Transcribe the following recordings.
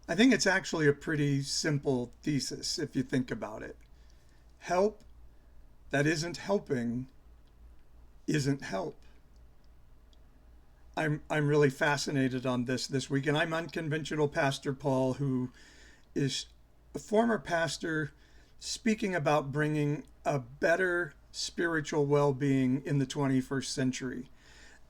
I think it's actually a pretty simple thesis if you think about it. Help that isn't helping isn't help. I'm really fascinated on this week, and I'm Unconventional Pastor Paul, who is a former pastor speaking about bringing a better spiritual well-being in the 21st century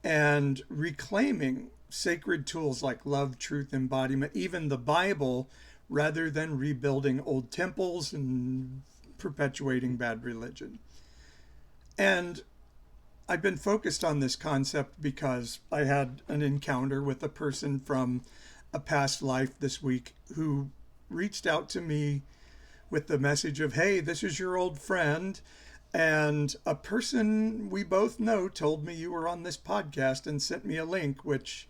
and reclaiming sacred tools like love, truth, embodiment, even the Bible, rather than rebuilding old temples and perpetuating bad religion. And I've been focused on this concept because I had an encounter with a person from a past life this week who reached out to me with the message of, hey, this is your old friend. And a person we both know told me you were on this podcast and sent me a link, which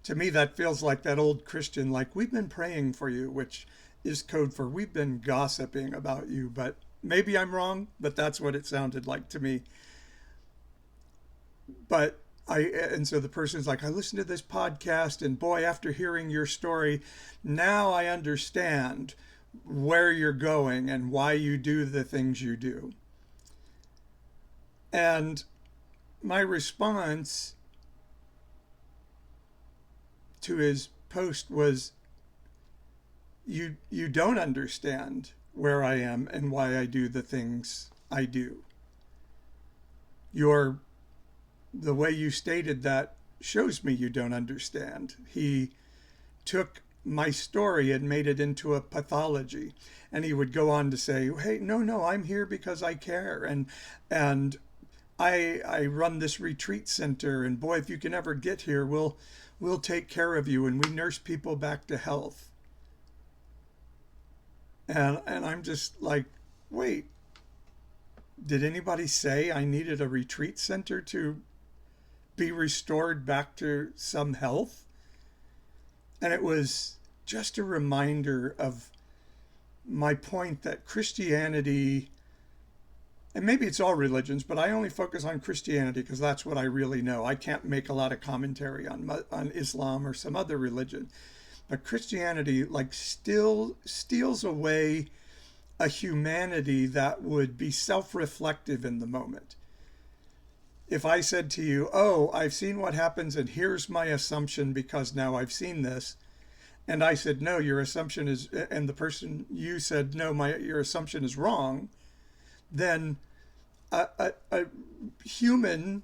to me, that feels like that old Christian, like, we've been praying for you, which is code for we've been gossiping about you. But maybe I'm wrong, but that's what it sounded like to me. But and so the person's like, I listened to this podcast, and boy, after hearing your story, now I understand where you're going and why you do the things you do. And my response to his post was, you don't understand where I am and why I do the things I do. Your The way you stated that shows me you don't understand. He took my story and made it into a pathology. And he would go on to say, hey, no, I'm here because I care. And I run this retreat center, and boy, if you can ever get here, we'll take care of you, and we nurse people back to health. And I'm just like, wait, did anybody say I needed a retreat center to be restored back to some health? And it was just a reminder of my point that Christianity, and maybe it's all religions, but I only focus on Christianity because that's what I really know. I can't make a lot of commentary on Islam or some other religion. But Christianity like still steals away a humanity that would be self-reflective in the moment. If I said to you, oh, I've seen what happens and here's my assumption because now I've seen this, and I said, no, your assumption is, and the person you said, no, your assumption is wrong, then a human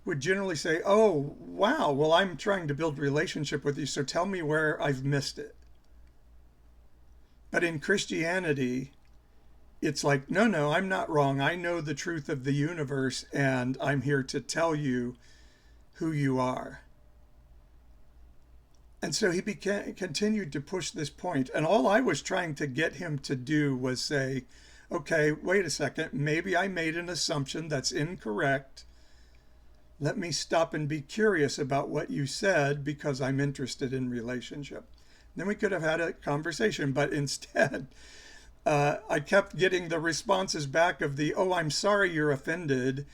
would generally say, oh, wow, well, I'm trying to build relationship with you, so tell me where I've missed it. But in Christianity, it's like, no, I'm not wrong. I know the truth of the universe, and I'm here to tell you who you are. And so he continued to push this point. And all I was trying to get him to do was say, okay, wait a second. Maybe I made an assumption that's incorrect. Let me stop and be curious about what you said because I'm interested in relationship. Then we could have had a conversation, but instead, I kept getting the responses back of the, oh, I'm sorry you're offended.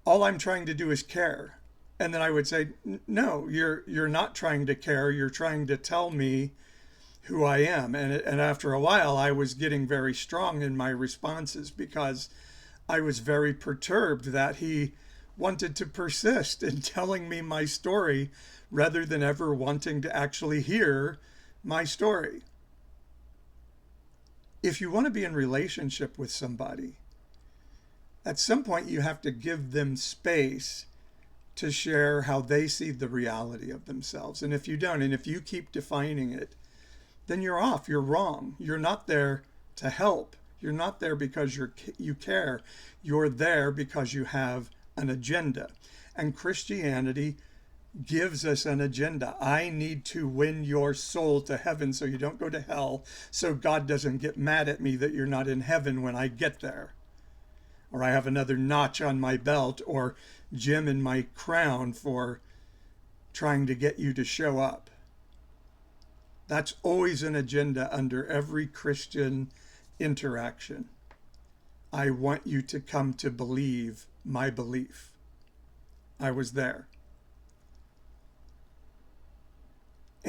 All I'm trying to do is care. And then I would say, no, you're not trying to care. You're trying to tell me who I am. And after a while, I was getting very strong in my responses because I was very perturbed that he wanted to persist in telling me my story rather than ever wanting to actually hear my story. If you want to be in relationship with somebody, at some point you have to give them space to share how they see the reality of themselves. And if you don't, and if you keep defining it, then you're off. You're wrong. You're not there to help. You're not there because you care. You're there because you have an agenda. And Christianity gives us an agenda. I need to win your soul to heaven so you don't go to hell, so God doesn't get mad at me that you're not in heaven when I get there. Or I have another notch on my belt or gem in my crown for trying to get you to show up. That's always an agenda under every Christian interaction. I want you to come to believe my belief. I was there.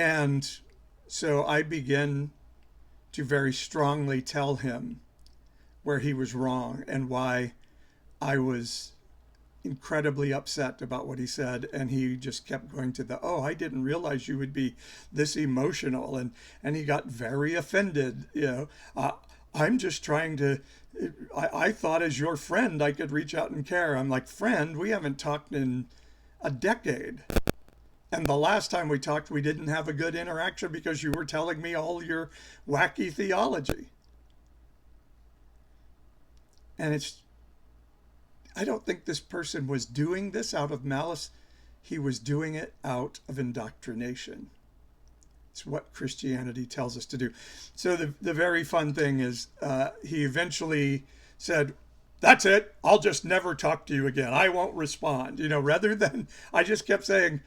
And so I began to very strongly tell him where he was wrong and why I was incredibly upset about what he said. And he just kept going to oh, I didn't realize you would be this emotional. And he got very offended. I'm just trying to, I thought as your friend, I could reach out and care. I'm like, friend, we haven't talked in a decade. And the last time we talked, we didn't have a good interaction because you were telling me all your wacky theology. And I don't think this person was doing this out of malice. He was doing it out of indoctrination. It's what Christianity tells us to do. So the very fun thing is he eventually said, that's it. I'll just never talk to you again. I won't respond. Rather than I just kept saying,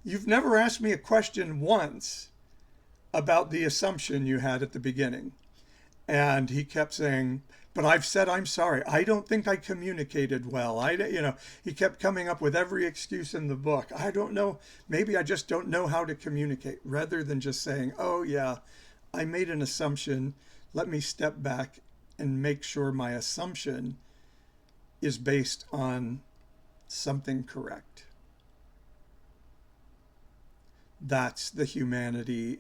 you've never asked me a question once about the assumption you had at the beginning. And he kept saying, but I've said I'm sorry. I don't think I communicated well. He kept coming up with every excuse in the book. I don't know. Maybe I just don't know how to communicate, rather than just saying, oh yeah, I made an assumption. Let me step back and make sure my assumption is based on something correct. That's the humanity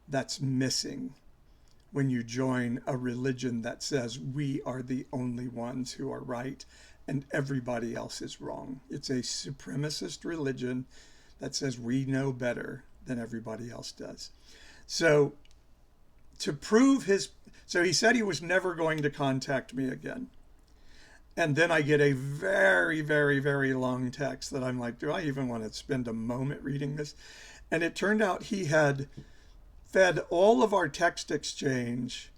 that's missing when you join a religion that says we are the only ones who are right and everybody else is wrong. It's a supremacist religion that says we know better than everybody else does. So to prove so he said he was never going to contact me again. And then I get a very, very, very long text that I'm like, do I even want to spend a moment reading this? And it turned out he had fed all of our text exchange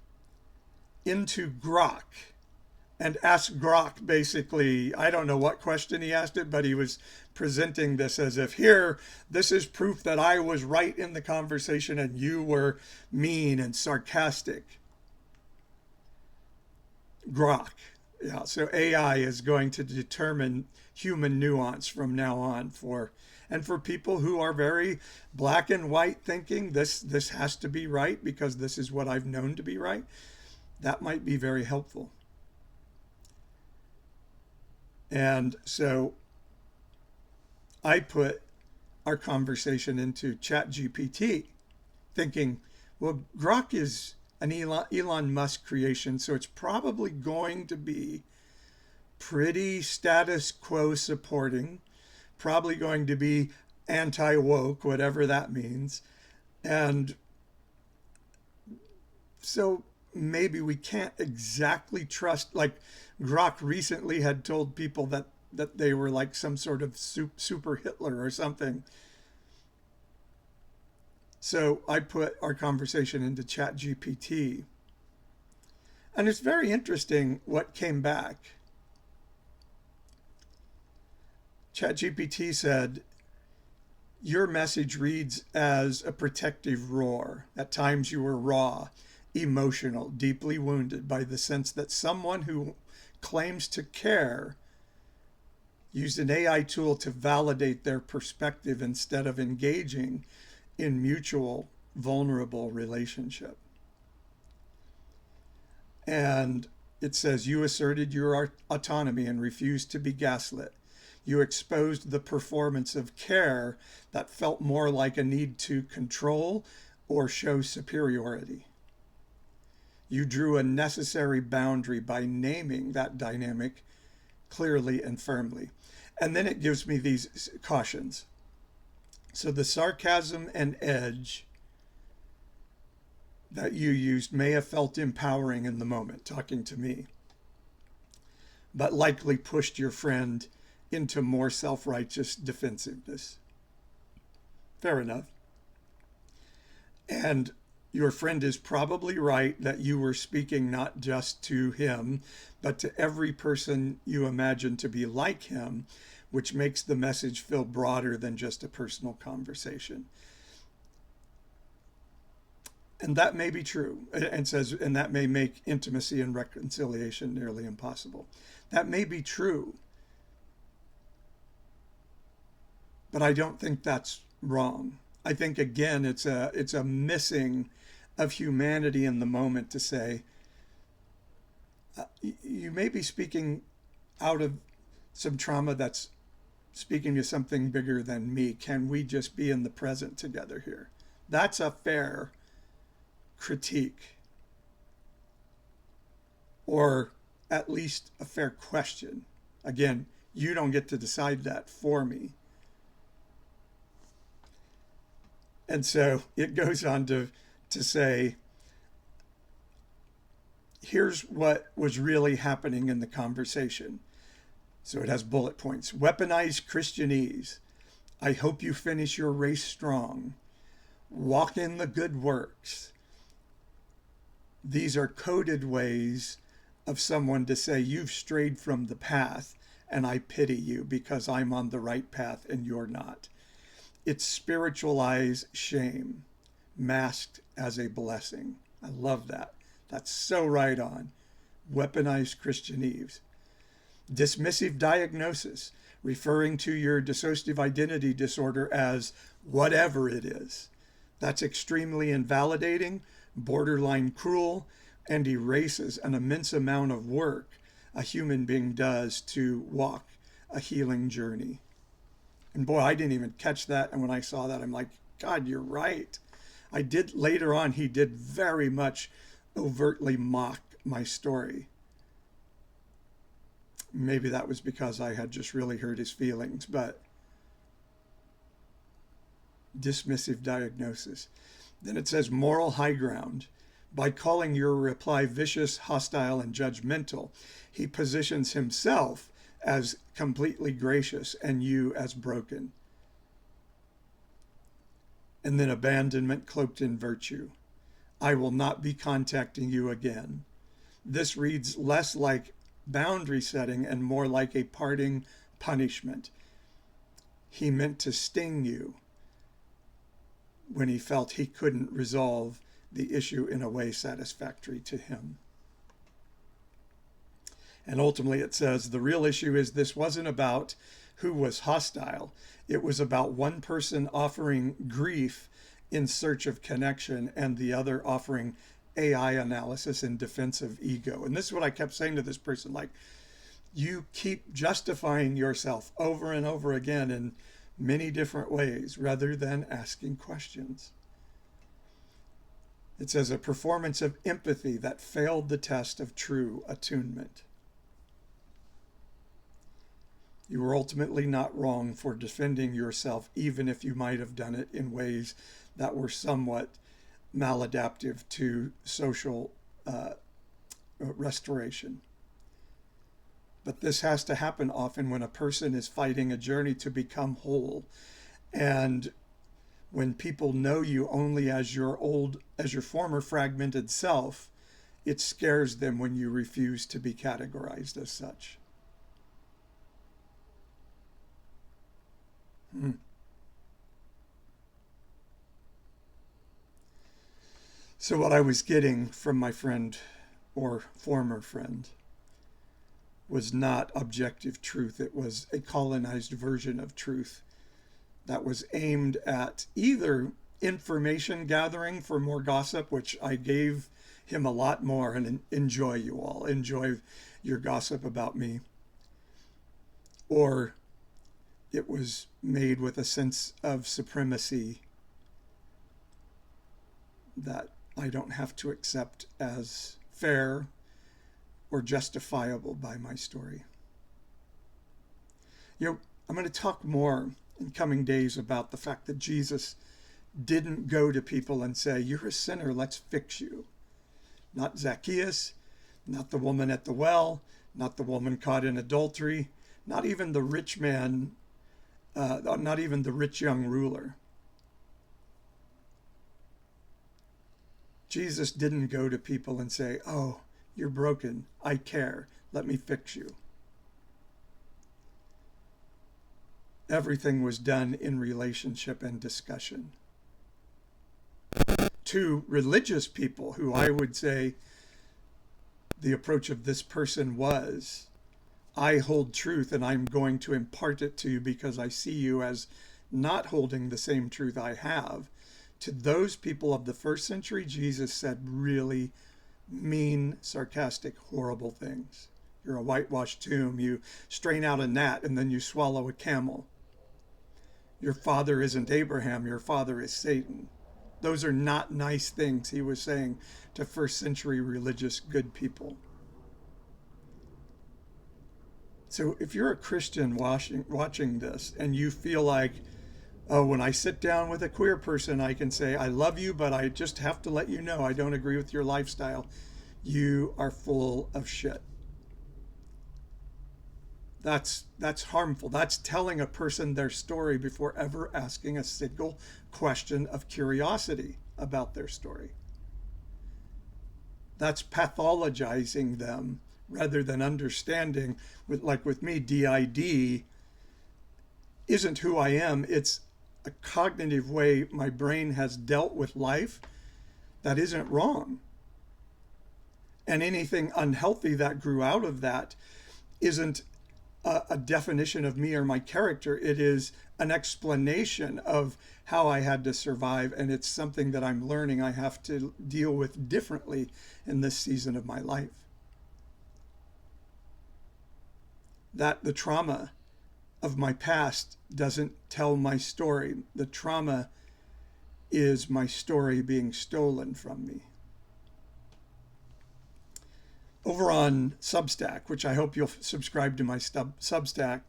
into Grok and asked Grok basically, I don't know what question he asked it, but he was presenting this as if this is proof that I was right in the conversation and you were mean and sarcastic. Grok. Yeah, so AI is going to determine human nuance from now on for people who are very black and white thinking this has to be right because this is what I've known to be right. That might be very helpful. And so I put our conversation into ChatGPT thinking, well, Grok is an Elon Musk creation, so it's probably going to be pretty status quo supporting, probably going to be anti-woke, whatever that means. And so maybe we can't exactly trust, like Grok recently had told people that they were like some sort of super Hitler or something. So I put our conversation into ChatGPT. And it's very interesting what came back. ChatGPT said, your message reads as a protective roar. At times you were raw, emotional, deeply wounded by the sense that someone who claims to care used an AI tool to validate their perspective instead of engaging in mutual, vulnerable relationship. And it says, you asserted your autonomy and refused to be gaslit. You exposed the performance of care that felt more like a need to control or show superiority. You drew a necessary boundary by naming that dynamic clearly and firmly. And then it gives me these cautions. So the sarcasm and edge that you used may have felt empowering in the moment, talking to me, but likely pushed your friend into more self-righteous defensiveness. Fair enough. And your friend is probably right that you were speaking not just to him, but to every person you imagine to be like him, which makes the message feel broader than just a personal conversation. And that may be true, and that may make intimacy and reconciliation nearly impossible. That may be true, but I don't think that's wrong. I think again it's a missing of humanity in the moment to say, you may be speaking out of some trauma that's speaking to something bigger than me. Can we just be in the present together here? That's a fair critique, or at least a fair question. Again, you don't get to decide that for me. And so it goes on to say, here's what was really happening in the conversation. So it has bullet points. Weaponized Christianese. I hope you finish your race strong. Walk in the good works. These are coded ways of someone to say, you've strayed from the path and I pity you because I'm on the right path and you're not. It's spiritualized shame masked as a blessing. I love that. That's so right on. Weaponized Christianese. Dismissive diagnosis, referring to your dissociative identity disorder as whatever it is. That's extremely invalidating, borderline cruel, and erases an immense amount of work a human being does to walk a healing journey. And boy, I didn't even catch that. And when I saw that, I'm like, God, you're right. I did later on, he did very much overtly mock my story. Maybe that was because I had just really hurt his feelings, but dismissive diagnosis. Then it says moral high ground. By calling your reply vicious, hostile, and judgmental, he positions himself as completely gracious and you as broken. And then abandonment cloaked in virtue. I will not be contacting you again. This reads less like boundary setting and more like a parting punishment. He meant to sting you when he felt he couldn't resolve the issue in a way satisfactory to him. And ultimately it says the real issue is this wasn't about who was hostile. It was about one person offering grief in search of connection and the other offering AI analysis in defense of ego. And this is what I kept saying to this person, like, you keep justifying yourself over and over again in many different ways rather than asking questions. It says a performance of empathy that failed the test of true attunement. You were ultimately not wrong for defending yourself, even if you might have done it in ways that were somewhat maladaptive to social restoration. But this has to happen often when a person is fighting a journey to become whole. And when people know you only as your former fragmented self, it scares them when you refuse to be categorized as such. So what I was getting from my friend or former friend was not objective truth. It was a colonized version of truth that was aimed at either information gathering for more gossip, which I gave him a lot more, and enjoy you all, enjoy your gossip about me, or it was made with a sense of supremacy that I don't have to accept as fair or justifiable by my story. I'm going to talk more in coming days about the fact that Jesus didn't go to people and say, you're a sinner, let's fix you. Not Zacchaeus, not the woman at the well, not the woman caught in adultery, not even the rich man, not even the rich young ruler. Jesus didn't go to people and say, oh, you're broken, I care, let me fix you. Everything was done in relationship and discussion. To religious people who I would say the approach of this person was, I hold truth and I'm going to impart it to you because I see you as not holding the same truth I have, to those people of the first century, Jesus said really mean, sarcastic, horrible things. You're a whitewashed tomb. You strain out a gnat and then you swallow a camel. Your father isn't Abraham. Your father is Satan. Those are not nice things he was saying to first century religious good people. So if you're a Christian watching this and you feel like, oh, when I sit down with a queer person, I can say, I love you, but I just have to let you know I don't agree with your lifestyle, you are full of shit. That's harmful. That's telling a person their story before ever asking a single question of curiosity about their story. That's pathologizing them rather than understanding. Like with me, DID isn't who I am. It's a cognitive way my brain has dealt with life that isn't wrong. And anything unhealthy that grew out of that isn't a definition of me or my character. It is an explanation of how I had to survive, and it's something that I'm learning I have to deal with differently in this season of my life. That the trauma of my past doesn't tell my story. The trauma is my story being stolen from me. Over on Substack, which I hope you'll subscribe to my Substack,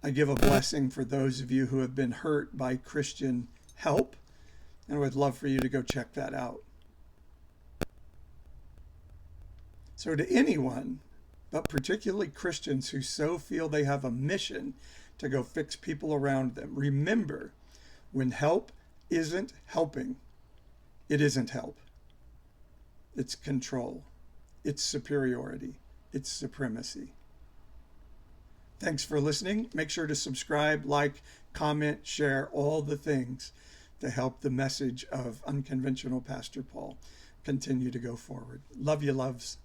I give a blessing for those of you who have been hurt by Christian help, and I would love for you to go check that out. So to anyone, but particularly Christians who so feel they have a mission to go fix people around them, remember, when help isn't helping, it isn't help. It's control. It's superiority. It's supremacy. Thanks for listening. Make sure to subscribe, like, comment, share, all the things to help the message of Unconventional Pastor Paul continue to go forward. Love you, loves.